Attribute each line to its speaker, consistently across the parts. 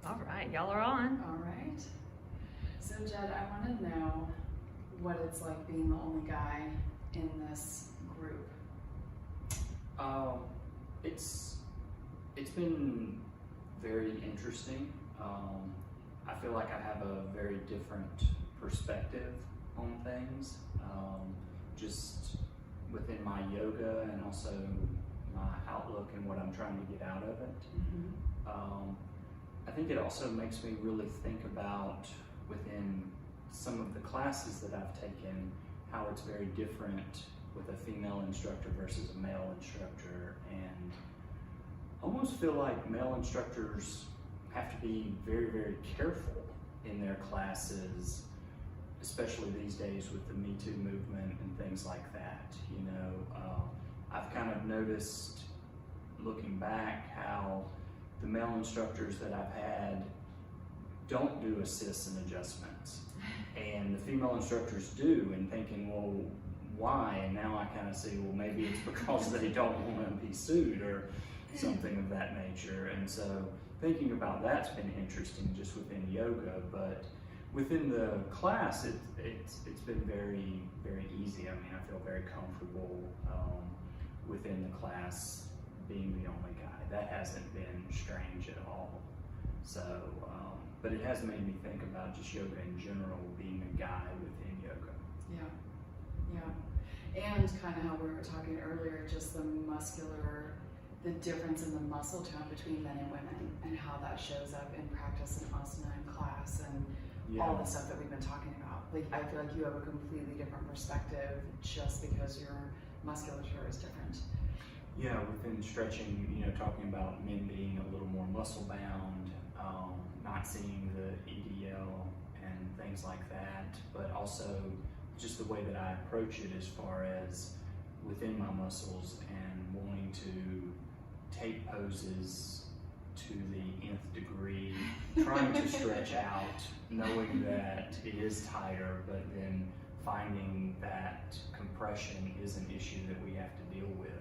Speaker 1: All right, y'all are on.
Speaker 2: All right. So Jed, I want to know what it's like being the only guy in this group.
Speaker 3: It's been very interesting. I feel like I have a very different perspective on things, just within my yoga and also my outlook and what I'm trying to get out of it. I think it also makes me really think about within some of the classes that I've taken, how it's very different with a female instructor versus a male instructor, and almost feel like male instructors have to be very, very careful in their classes, especially these days with the Me Too movement and things like that. You know, I've kind of noticed, looking back, how the male instructors that I've had don't do assists and adjustments, and the female instructors do, and thinking, well, why? And now I kind of see, well, maybe it's because they don't want to be sued or something of that nature. And so thinking about that's been interesting just within yoga, but within the class, it's been very, very easy. I mean, I feel very comfortable within the class being the only guy. That hasn't been strange at all. So, but it has made me think about just yoga in general, being a guy within yoga.
Speaker 2: Yeah. And kind of how we were talking earlier, just the difference in the muscle tone between men and women, and how that shows up in practice and asana and class and all the stuff that we've been talking about. Like, I feel like you have a completely different perspective just because your musculature is different.
Speaker 3: Yeah, within stretching, you know, talking about men being a little more muscle bound, not seeing the EDL and things like that, but also just the way that I approach it as far as within my muscles and wanting to take poses to the nth degree, trying to stretch out, knowing that it is tighter, but then finding that compression is an issue that we have to deal with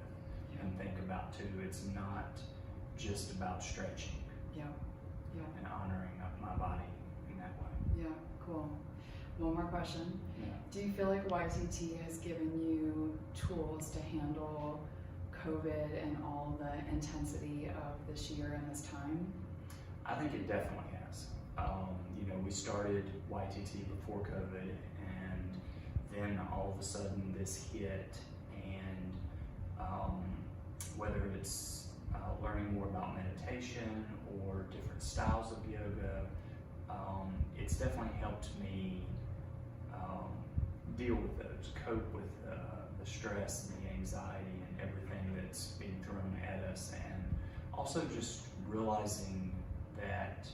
Speaker 3: and think about too. It's not just about stretching. And honoring my body in that way.
Speaker 2: Yeah, cool. One more question.
Speaker 3: Yeah.
Speaker 2: Do you feel like YTT has given you tools to handle COVID and all the intensity of this year and this time?
Speaker 3: I think it definitely has. You know, we started YTT before COVID, and then all of a sudden this hit, and whether it's learning more about meditation or different styles of yoga, it's definitely helped me deal with those, cope with the stress and the anxiety and everything that's being thrown at us, and also just realizing that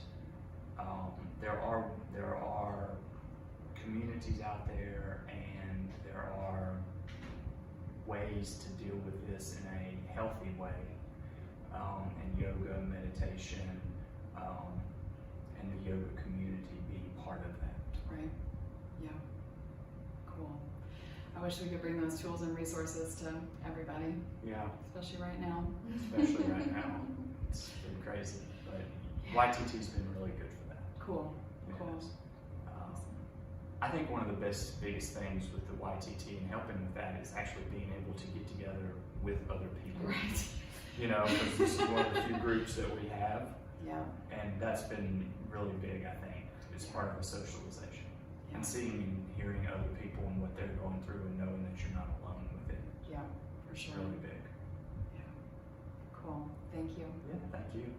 Speaker 3: there are communities out there, and there are ways to deal with this in a healthy way, and yoga, meditation, and the yoga community being part of that.
Speaker 2: Right. Yeah. Cool. I wish we could bring those tools and resources to everybody.
Speaker 3: Yeah.
Speaker 2: Especially right now.
Speaker 3: Especially right now. It's been crazy, but YTT's been really good for that.
Speaker 2: Cool. Cool.
Speaker 3: Yes. I think one of the biggest things with the YTT and helping with that is actually being able to get together with other people.
Speaker 2: Right.
Speaker 3: You know, because this is one of the few groups that we have.
Speaker 2: Yeah.
Speaker 3: And that's been really big, I think. It's part of a socialization.
Speaker 2: Yeah.
Speaker 3: And seeing and hearing other people and what they're going through, and knowing that you're not alone with it.
Speaker 2: Yeah, for
Speaker 3: It's
Speaker 2: sure.
Speaker 3: really big.
Speaker 2: Yeah. Cool. Thank you.
Speaker 3: Yeah, thank you.